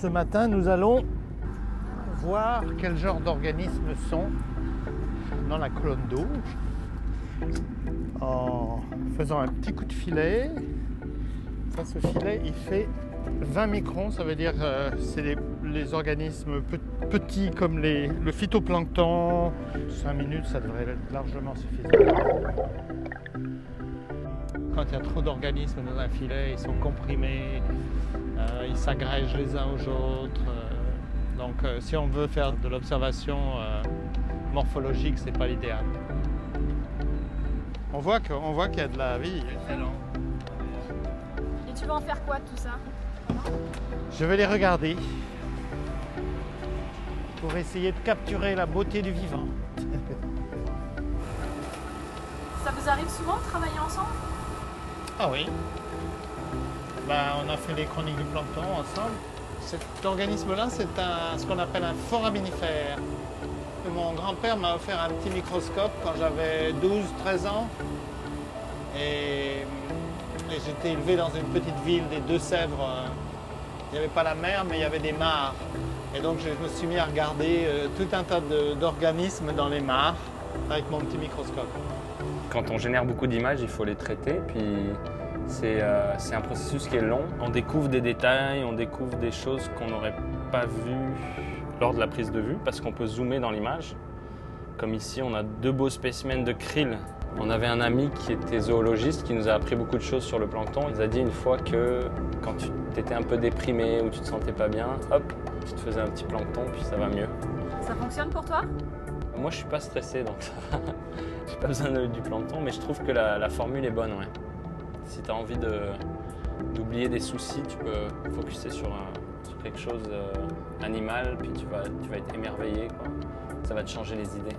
ce matin, nous allons voir quel genre d'organismes sont dans la colonne d'eau en faisant un petit coup de filet. Ça, ce filet, il fait 20 microns, ça veut dire c'est les organismes petits comme le phytoplancton. 5 minutes, ça devrait être largement suffisant. Quand il y a trop d'organismes dans un filet, ils sont comprimés, ils s'agrègent les uns aux autres. Donc si on veut faire de l'observation morphologique, c'est pas l'idéal. On voit qu'il y a de la vie. Et tu vas en faire quoi de tout ça? Je vais les regarder pour essayer de capturer la beauté du vivant. Ça vous arrive souvent de travailler ensemble? Ah oui. On a fait les chroniques du plancton ensemble. Cet organisme-là, c'est ce qu'on appelle un foraminifère. Mon grand-père m'a offert un petit microscope quand j'avais 12-13 ans. Et j'étais élevé dans une petite ville des Deux-Sèvres. Il n'y avait pas la mer, mais il y avait des mares. Et donc je me suis mis à regarder tout un tas d'organismes dans les mares avec mon petit microscope. Quand on génère beaucoup d'images, il faut les traiter. Puis c'est un processus qui est long. On découvre des détails, on découvre des choses qu'on n'aurait pas vues lors de la prise de vue parce qu'on peut zoomer dans l'image. Comme ici, on a 2 beaux spécimens de krill. On avait un ami qui était zoologiste qui nous a appris beaucoup de choses sur le plancton. Il nous a dit une fois que quand tu étais un peu déprimé ou tu te sentais pas bien, hop, tu te faisais un petit plancton puis ça va mieux. Ça fonctionne pour toi? Moi, je suis pas stressé, donc ça va. J'ai pas besoin du plancton, mais je trouve que la formule est bonne, ouais. Si tu as envie d'oublier des soucis, tu peux focuser sur quelque chose animal, puis tu vas être émerveillé, quoi. Ça va te changer les idées.